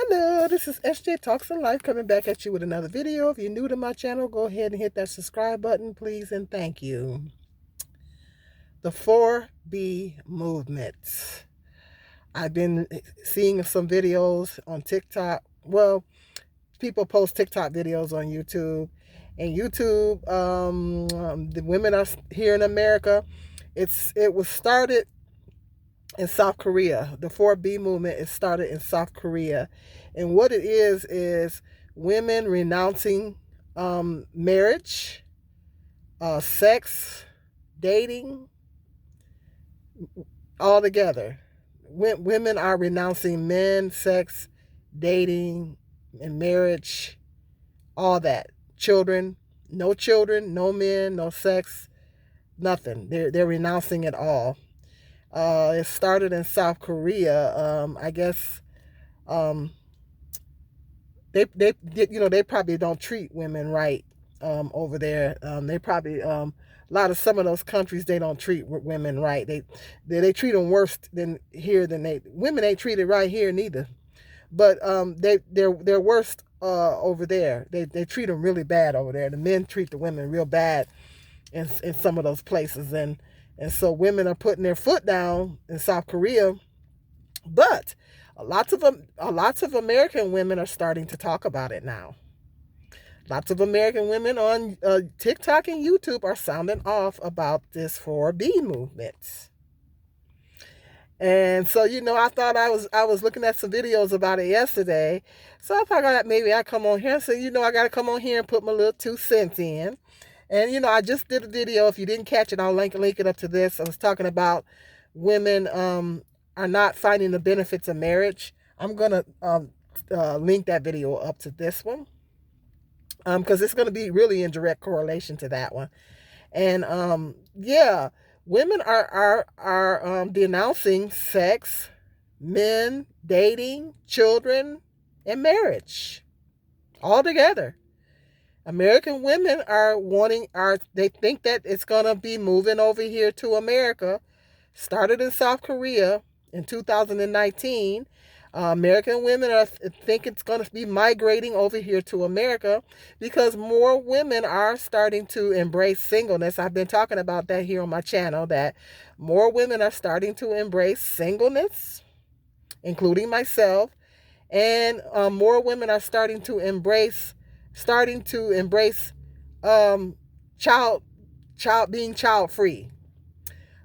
Hello, this is SJ Talks in Life coming back at you with another video. If you're new to my channel, go ahead and hit that subscribe button, please, and thank you. The 4B movement. I've been seeing some videos on TikTok. Well, people post TikTok videos on YouTube. And YouTube, the women are here in America. It was started in South Korea. The 4B movement is started in South Korea. And what it is women renouncing marriage, sex, dating, all together. Women are renouncing men, sex, dating, and marriage, all that. Children, no men, no sex, nothing. They're renouncing it all. It started in South Korea. I guess they probably don't treat women right over there. They probably a lot of some of those countries they don't treat women right. They treat them worse than here than women ain't treated right here neither. But they're worse over there. They treat them really bad over there. The men treat the women real bad in some of those places, and so women are putting their foot down in South Korea. But lots of American women are starting to talk about it now. Lots of American women on TikTok and YouTube are sounding off about this 4B movement. And so, I thought I was looking at some videos about it yesterday. So I thought maybe I come on here and say, I got to come on here and put my little 2 cents in. And, I just did a video. If you didn't catch it, I'll link it up to this. I was talking about women are not finding the benefits of marriage. I'm going to link that video up to this one because it's going to be really in direct correlation to that one. And, yeah, women are denouncing sex, men, dating, children, and marriage all together. American women they think that it's going to be moving over here to America. Started in South Korea in 2019. American women think it's going to be migrating over here to America because more women are starting to embrace singleness. I've been talking about that here on my channel, that more women are starting to embrace singleness, including myself, and more women are starting to embrace being child free.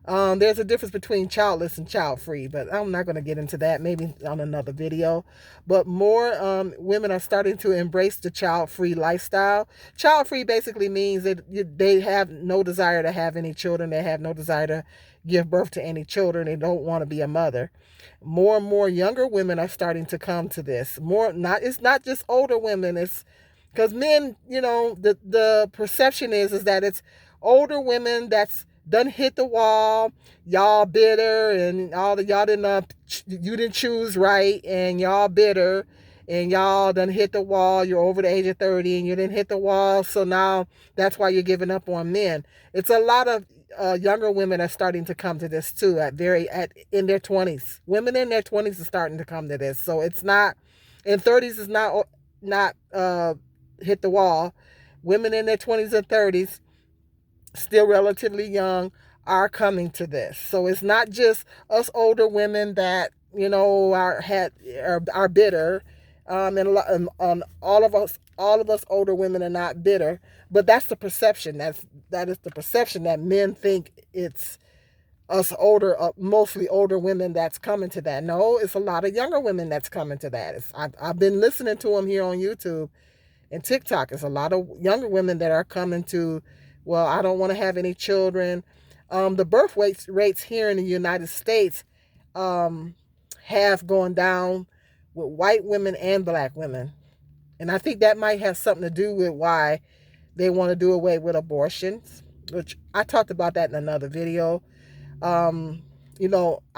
There's a difference between childless and child free, but I'm not going to get into that, maybe on another video. But more women are starting to embrace the child free lifestyle. Child free basically means that they have no desire to have any children. They have no desire to give birth to any children. They don't want to be a mother. More and more younger women are starting to come to this. It's not just older women. It's because men, the perception is that it's older women that's done hit the wall, y'all bitter, and all the y'all you didn't choose right, and y'all bitter, and y'all done hit the wall. You're over the age of 30, and you didn't hit the wall, so now that's why you're giving up on men. It's a lot of younger women are starting to come to this too. In their 20s, women in their 20s are starting to come to this. So it's not in 30s is not hit the wall. Women in their 20s and 30s, still relatively young, are coming to this. So it's not just us older women that are bitter, and all of us older women are not bitter, but that's the perception. That is the perception, that men think it's us older, mostly older women that's coming to that. No, it's a lot of younger women that's coming to that. I've been listening to them here on YouTube and TikTok. It's a lot of younger women that are coming to, well, I don't want to have any children. The birth rates here in the United States have gone down with white women and black women. And I think that might have something to do with why they want to do away with abortions, which I talked about that in another video. I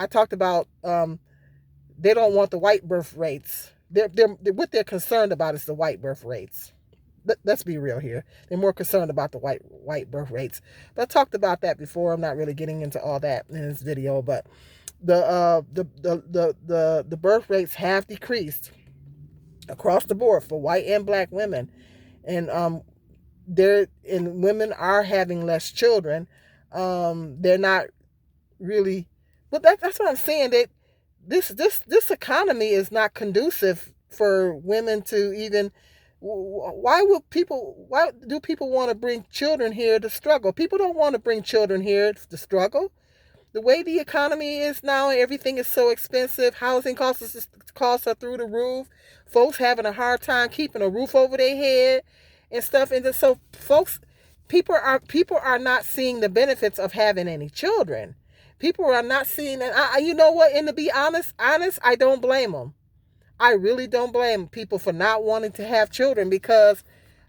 talked about they don't want the white birth rates. What they're concerned about is the white birth rates. Let's be real here. They're more concerned about the white birth rates. But I talked about that before. I'm not really getting into all that in this video, but the birth rates have decreased across the board for white and black women. And women are having less children. They're not really, but that's what I'm saying, that this economy is not conducive for women to even. Why do people want to bring children here to struggle? People don't want to bring children here to struggle. The way the economy is now, everything is so expensive. Housing costs are through the roof. Folks having a hard time keeping a roof over their head and stuff. And so people are not seeing the benefits of having any children. People are not seeing that. You know what? And to be honest, I don't blame them. I really don't blame people for not wanting to have children, because,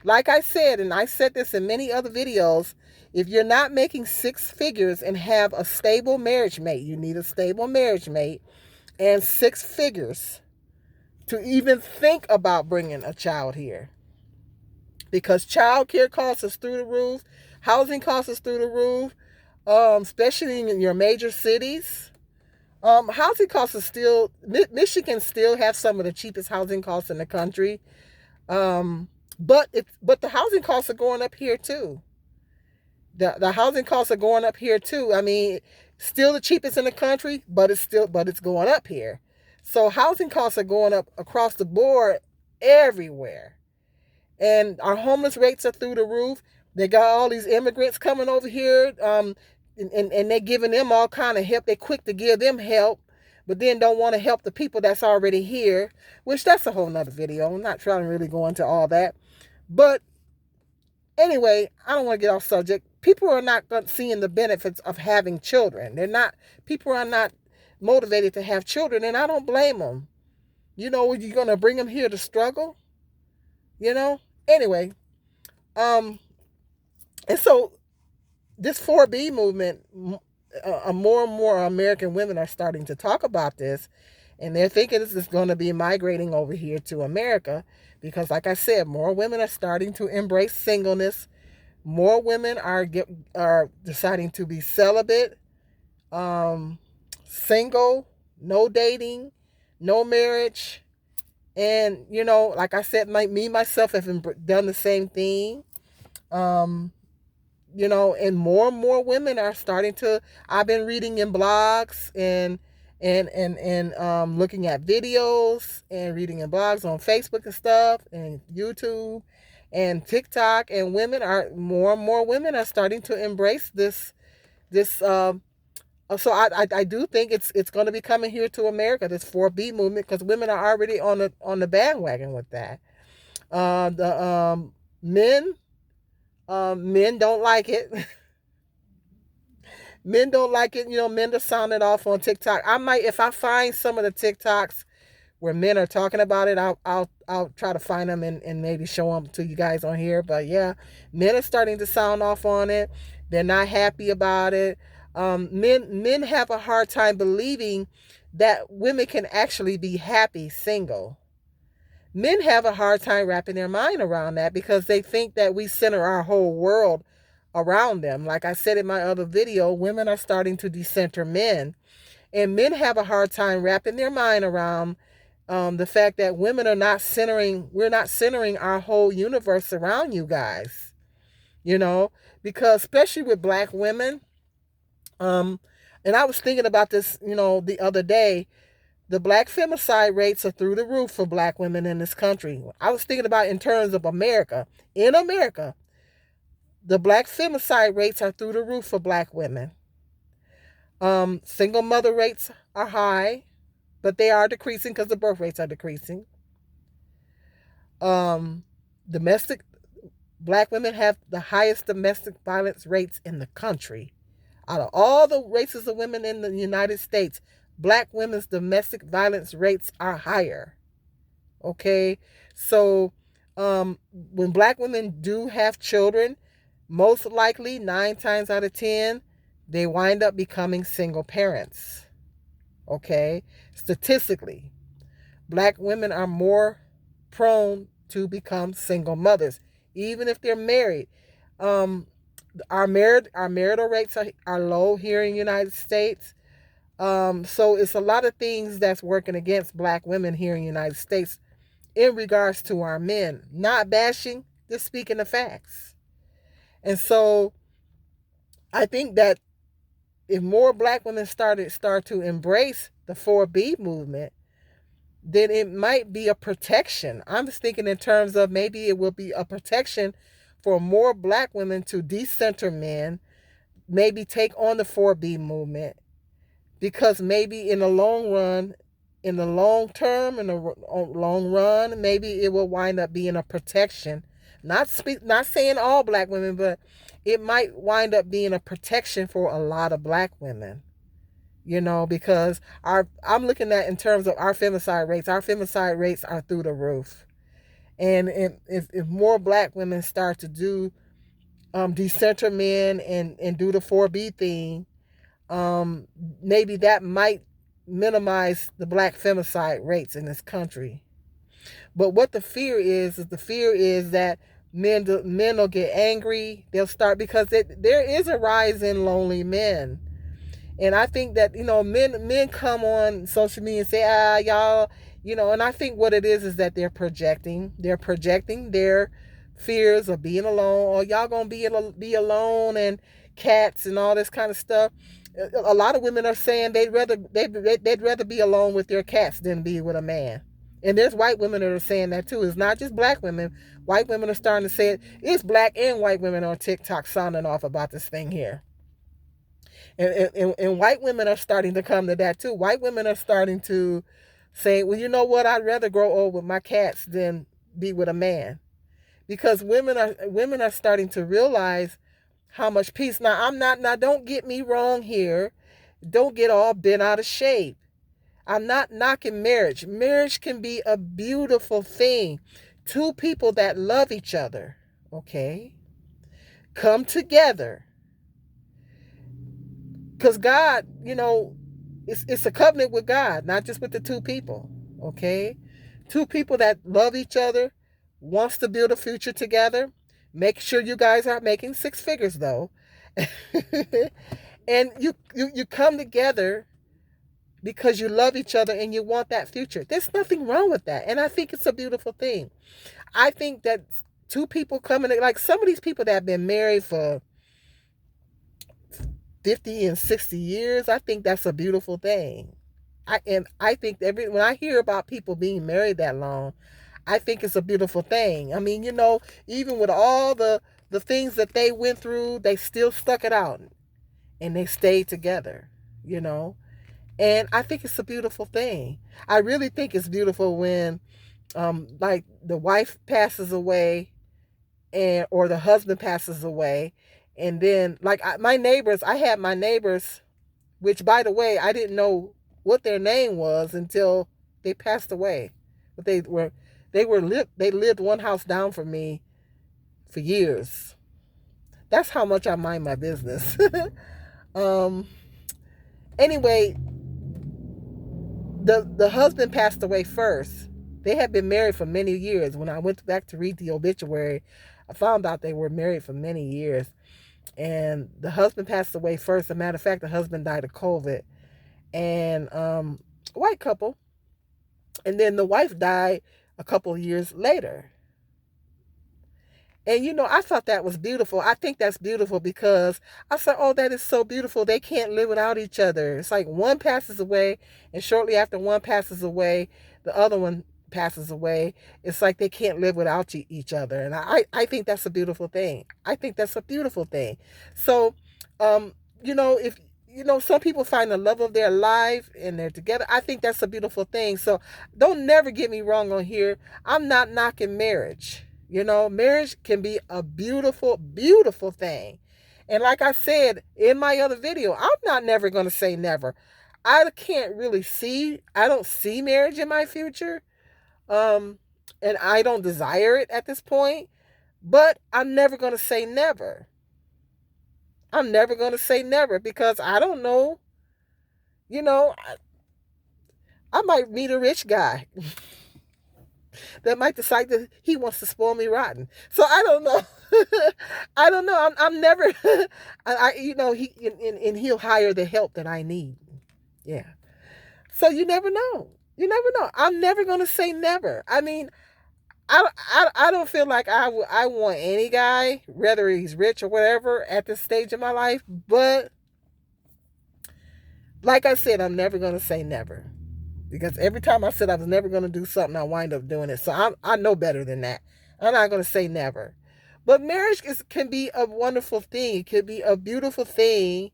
like I said, and I said this in many other videos, if you're not making six figures and have a stable marriage mate, you need a stable marriage mate and six figures to even think about bringing a child here. Because child care costs is through the roof, housing costs is through the roof, especially in your major cities. Housing costs are still, Michigan still have some of the cheapest housing costs in the country. But the housing costs are going up here too. The housing costs are going up here too. I mean, still the cheapest in the country, but it's going up here. So housing costs are going up across the board everywhere. And our homeless rates are through the roof. They got all these immigrants coming over here, and they're giving them all kind of help. They're quick to give them help, but then don't want to help the people that's already here, which that's a whole nother video. I'm not trying to really go into all that. But anyway, I don't want to get off subject. People are not seeing the benefits of having children. People are not motivated to have children, and I don't blame them. You know, you're going to bring them here to struggle, Anyway, and so this 4B movement, more and more American women are starting to talk about this, and they're thinking this is going to be migrating over here to America because, like I said, more women are starting to embrace singleness. More women are deciding to be celibate, single, no dating, no marriage. And, like I said, myself have done the same thing. And more women are starting to, I've been reading in blogs and looking at videos and reading in blogs on Facebook and stuff and YouTube and TikTok, and more and more women are starting to embrace this. So I do think it's going to be coming here to America, this 4B movement, because women are already on the bandwagon with that. The men don't like it. Men don't like it. Men are sounding off on TikTok. If I find some of the TikToks where men are talking about it, I'll try to find them and maybe show them to you guys on here. But yeah, men are starting to sound off on it. They're not happy about it. Men have a hard time believing that women can actually be happy single. Men have a hard time wrapping their mind around that because they think that we center our whole world around them. Like I said in my other video, women are starting to decenter men. And men have a hard time wrapping their mind around the fact that we're not centering our whole universe around you guys. Because especially with black women, and I was thinking about this, the other day. The black femicide rates are through the roof for black women in this country. I was thinking about in terms of America. In America, the black femicide rates are through the roof for black women. Single mother rates are high, but they are decreasing because the birth rates are decreasing. Black women have the highest domestic violence rates in the country. Out of all the races of women in the United States, black women's domestic violence rates are higher. Okay? So, when black women do have children, most likely 9 times out of 10, they wind up becoming single parents. Okay? Statistically, black women are more prone to become single mothers, even if they're married. Our marital rates are low here in the United States. So it's a lot of things that's working against black women here in the United States, in regards to our men. Not bashing, just speaking the facts. And so I think that if more black women start to embrace the 4B movement, then it might be a protection. I'm just thinking in terms of maybe it will be a protection for more black women to decenter men, maybe take on the 4B movement, because maybe in the long run, in the long term, in the long run, maybe it will wind up being a protection. Not saying all black women, but it might wind up being a protection for a lot of black women. Because I'm looking at in terms of our femicide rates. Our femicide rates are through the roof, and if more black women start to do decenter men and do the 4B thing, maybe that might minimize the black femicide rates in this country. But what the fear is that men will get angry. They'll start, because there is a rise in lonely men. And I think that, men come on social media and say, y'all, and I think what it is that they're projecting their fears of being alone, or y'all gonna be alone, and cats and all this kind of stuff. A lot of women are saying they'd rather be alone with their cats than be with a man. And there's white women that are saying that too. It's not just black women. White women are starting to say it. It's black and white women on TikTok sounding off about this thing here. And white women are starting to come to that too. White women are starting to say, well, you know what? I'd rather grow old with my cats than be with a man. Because women are starting to realize how much peace. Now don't get me wrong here. Don't get all bent out of shape. I'm not knocking marriage. Marriage can be a beautiful thing. Two people that love each other, okay, come together. Because God, it's a covenant with God, not just with the two people, okay? Two people that love each other, wants to build a future together. Make sure you guys are making 6 figures, though. And you come together because you love each other and you want that future. There's nothing wrong with that. And I think it's a beautiful thing. I think that two people coming, like some of these people that have been married for 50 and 60 years, I think that's a beautiful thing. I think when I hear about people being married that long, I think it's a beautiful thing. I mean, even with all the things that they went through, they still stuck it out and they stayed together, And I think it's a beautiful thing. I really think it's beautiful when like the wife passes away or the husband passes away. And then, like I had my neighbors, which, by the way, I didn't know what their name was until they passed away. But they lived one house down from me for years. That's how much I mind my business. Anyway, the husband passed away first. They had been married for many years. When I went back to read the obituary, I found out they were married for many years. And the husband passed away first. As a matter of fact, the husband died of COVID. And white couple. And then the wife died a couple of years later. And, I thought that was beautiful. I think that's beautiful because I said, oh, that is so beautiful. They can't live without each other. It's like one passes away, and shortly after one passes away, the other one passes away. It's like they can't live without each other. And I think that's a beautiful thing. I think that's a beautiful thing. So, if, some people find the love of their life and they're together, I think that's a beautiful thing. So don't never get me wrong on here. I'm not knocking marriage. Marriage can be a beautiful, beautiful thing. And like I said in my other video, I'm not never going to say never. I don't see marriage in my future. And I don't desire it at this point, but I'm never going to say never. I'm never going to say never because I don't know, I might meet a rich guy that might decide that he wants to spoil me rotten. So I don't know. I don't know. I'm never, he'll hire the help that I need. Yeah. So you never know. You never know. I'm never going to say never. I mean, I don't feel like I want any guy, whether he's rich or whatever, at this stage of my life. But like I said, I'm never going to say never. Because every time I said I was never going to do something, I wind up doing it. So I know better than that. I'm not going to say never. But marriage can be a wonderful thing. It can be a beautiful thing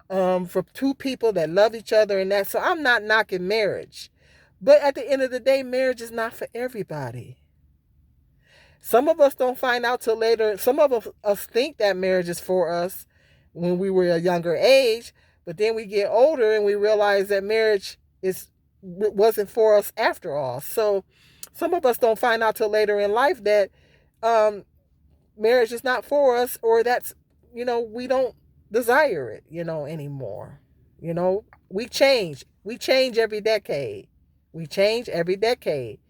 for two people that love each other and that. So I'm not knocking marriage. But at the end of the day, marriage is not for everybody. Some of us don't find out till later. Some of us think that marriage is for us when we were a younger age, but then we get older and we realize that marriage wasn't for us after all. So some of us don't find out till later in life that marriage is not for us, or that's, we don't desire it, anymore. We change. We change every decade. We change every decade.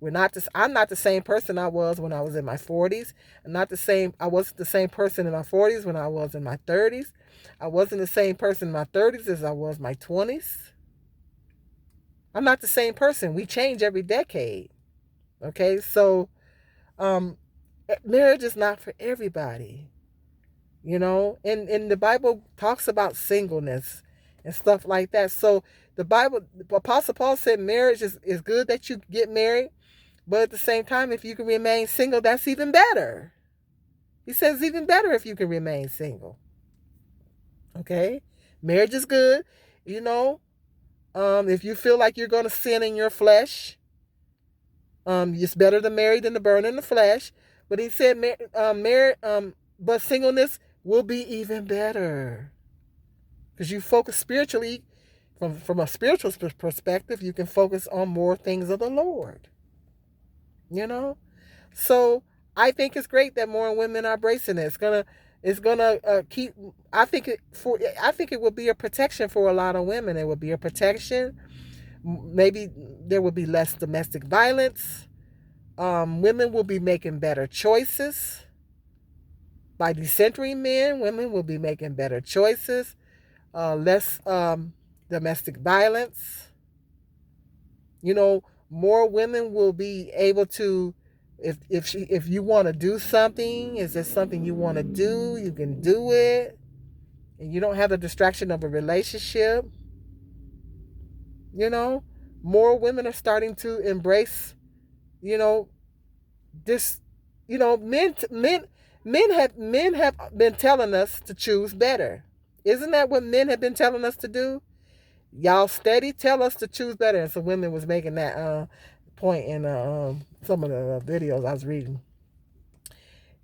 I'm not the same person I was when I was in my 40s. I wasn't the same person in my 40s when I was in my 30s. I wasn't the same person in my 30s as I was in my 20s. I'm not the same person. We change every decade. Okay? So marriage is not for everybody. And the Bible talks about singleness and stuff like that. So the Apostle Paul said marriage is good that you get married, but at the same time, if you can remain single, that's even better. He says even better if you can remain single. Okay? Marriage is good. If you feel like you're going to sin in your flesh, it's better to marry than to burn in the flesh. But he said, but singleness will be even better. Because you focus spiritually, from a spiritual perspective, you can focus on more things of the Lord. So I think it's great that more women are embracing it. It's gonna keep. I think it will be a protection for a lot of women. It will be a protection. Maybe there will be less domestic violence. Women will be making better choices. By decentering men, women will be making better choices. Less domestic violence. More women will be able to, if you want to do something, is there something you want to do, you can do it, and you don't have the distraction of a relationship. More women are starting to embrace, this. Men have been telling us to choose better. Isn't that what men have been telling us to do? Y'all steady tell us to choose better. And some women was making that point in some of the videos I was reading.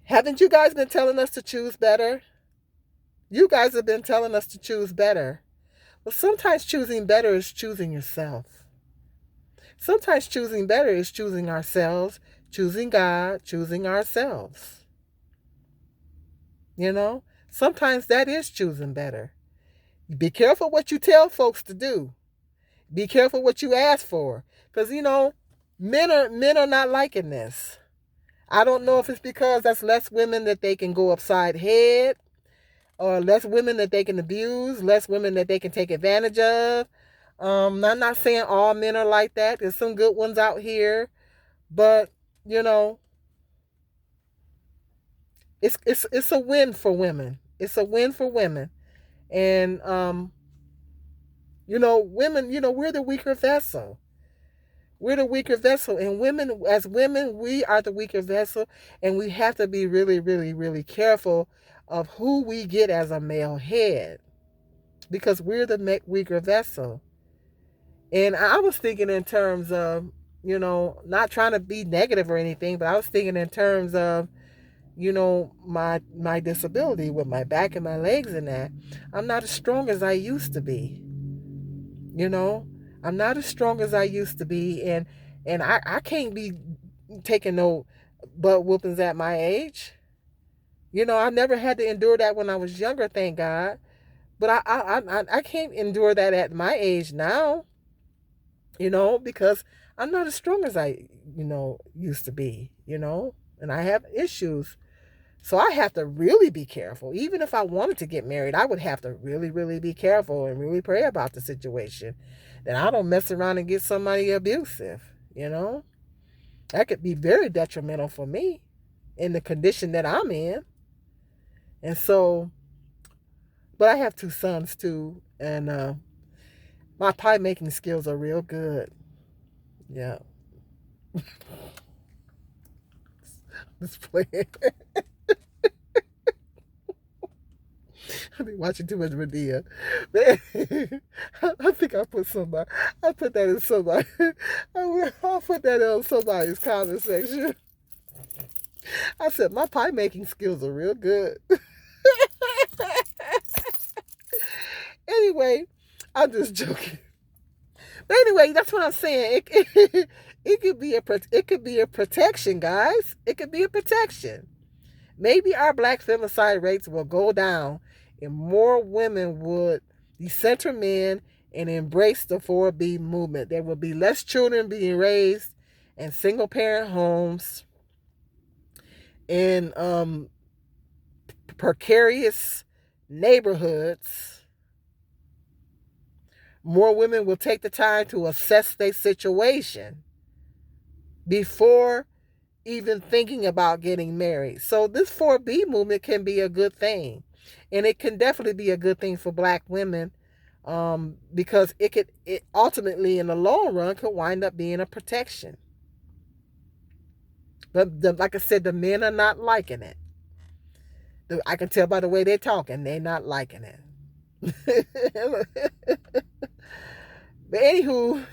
Haven't you guys been telling us to choose better? You guys have been telling us to choose better. Well, sometimes choosing better is choosing yourself. Sometimes choosing better is choosing ourselves, choosing God, choosing ourselves. Sometimes that is choosing better. Be careful what you tell folks to do. Be careful what you ask for. Because, men are not liking this. I don't know if it's because that's less women that they can go upside head, or less women that they can abuse, less women that they can take advantage of. I'm not saying all men are like that. There's some good ones out here. But, it's a win for women. It's a win for women. And, women, we're the weaker vessel. We're the weaker vessel. And as women, we are the weaker vessel. And we have to be really, really, really careful of who we get as a male head. Because we're the weaker vessel. And I was thinking in terms of, not trying to be negative or anything, but I was thinking in terms of, my disability with my back and my legs and that. I'm not as strong as I used to be. I'm not as strong as I used to be, and I can't be taking no butt whoopings at my age. I never had to endure that when I was younger, thank God. But I can't endure that at my age now. Because I'm not as strong as I used to be. And I have issues. So I have to really be careful. Even if I wanted to get married, I would have to really, really be careful and really pray about the situation. That I don't mess around and get somebody abusive, you know? That could be very detrimental for me in the condition that I'm in. And so, but I have 2 sons too, and my pie making skills are real good. Yeah. This playing. I've been watching too much Medea. I think I put somebody. I put that in somebody. I'll put that in somebody's comment section. I said my pie making skills are real good. Anyway, I'm just joking. But anyway, that's what I'm saying. It could be a protection, guys. It could be a protection. Maybe our black femicide rates will go down and more women would decenter men and embrace the 4B movement. There will be less children being raised in single parent homes, in precarious neighborhoods. More women will take the time to assess their situation before even thinking about getting married. So this 4B movement can be a good thing. And it can definitely be a good thing for black women, because it ultimately in the long run could wind up being a protection. But like I said, the men are not liking it. I can tell by the way they're talking, they're not liking it. But anywho,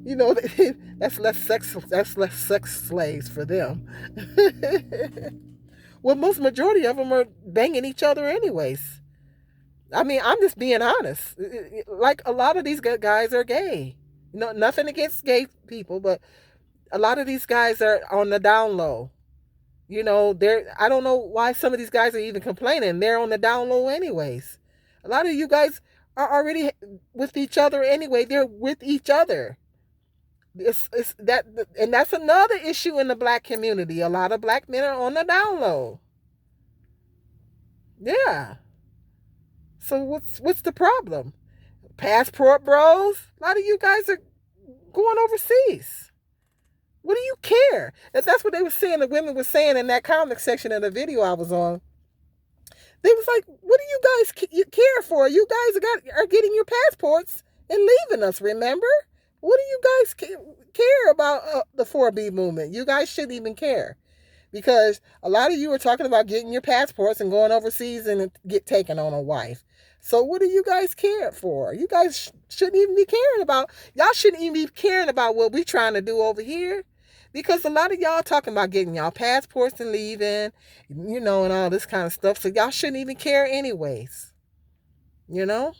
you know, that's less sex slaves for them. Well, most majority of them are banging each other anyways. I mean, I'm just being honest. Like a lot of these guys are gay. No, nothing against gay people, but a lot of these guys are on the down low. You know, I don't know why some of these guys are even complaining. They're on the down low anyways. A lot of you guys are already with each other anyway. They're with each other. It's that, and that's another issue in the black community. A lot of black men are on the down low. Yeah. So what's the problem? Passport bros? A lot of you guys are going overseas. What do you care? That's what they were saying. The women were saying in that comic section of the video I was on. They was like, what do you guys care for? You guys are getting your passports and leaving us, remember? What do you guys care about the 4B movement? You guys shouldn't even care. Because a lot of you are talking about getting your passports and going overseas and get taken on a wife. So what do you guys care for? You guys shouldn't even be caring about, y'all shouldn't even be caring about what we're trying to do over here. Because a lot of y'all talking about getting y'all passports and leaving, you know, and all this kind of stuff. So y'all shouldn't even care anyways. You know?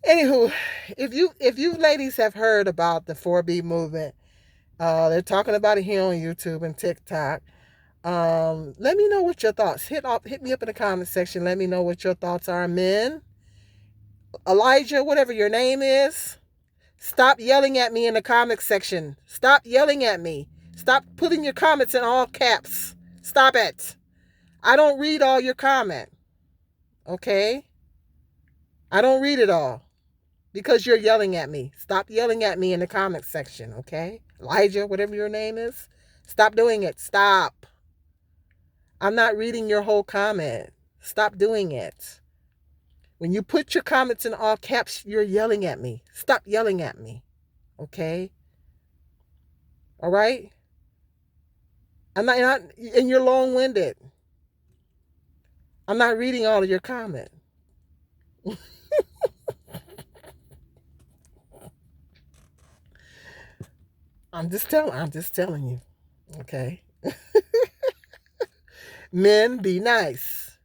Anywho, if you ladies have heard about the 4B movement, they're talking about it here on YouTube and TikTok. Let me know what your thoughts. Hit me up in the comment section. Let me know what your thoughts are. Men, Elijah, whatever your name is, stop yelling at me in the comment section. Stop yelling at me. Stop putting your comments in all caps. Stop it. I don't read all your comment. Okay? I don't read it all because you're yelling at me. Stop yelling at me in the comment section, okay? Elijah, whatever your name is. Stop doing it. Stop. I'm not reading your whole comment. Stop doing it. When you put your comments in all caps, you're yelling at me. Stop yelling at me. Okay? All right? I'm not and you're long-winded. I'm not reading all of your comment. I'm just telling you. Okay? Men, be nice.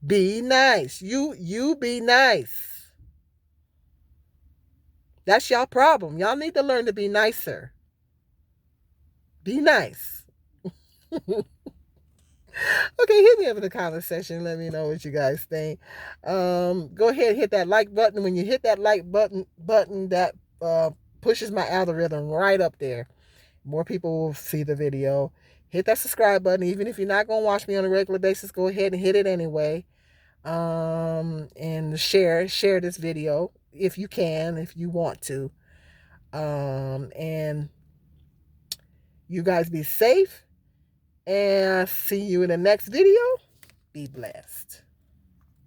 Be nice. You be nice. That's y'all problem. Y'all need to learn to be nicer. Be nice. Okay, hit me up in the comment section. Let me know what you guys think. Go ahead and hit that like button. When you hit that like button, that pushes my algorithm right up there. More people will see the video. Hit that subscribe button. Even if you're not going to watch me on a regular basis, go ahead and hit it anyway. And share this video if you can, if you want to. And you guys be safe, and see you in the next video. Be blessed.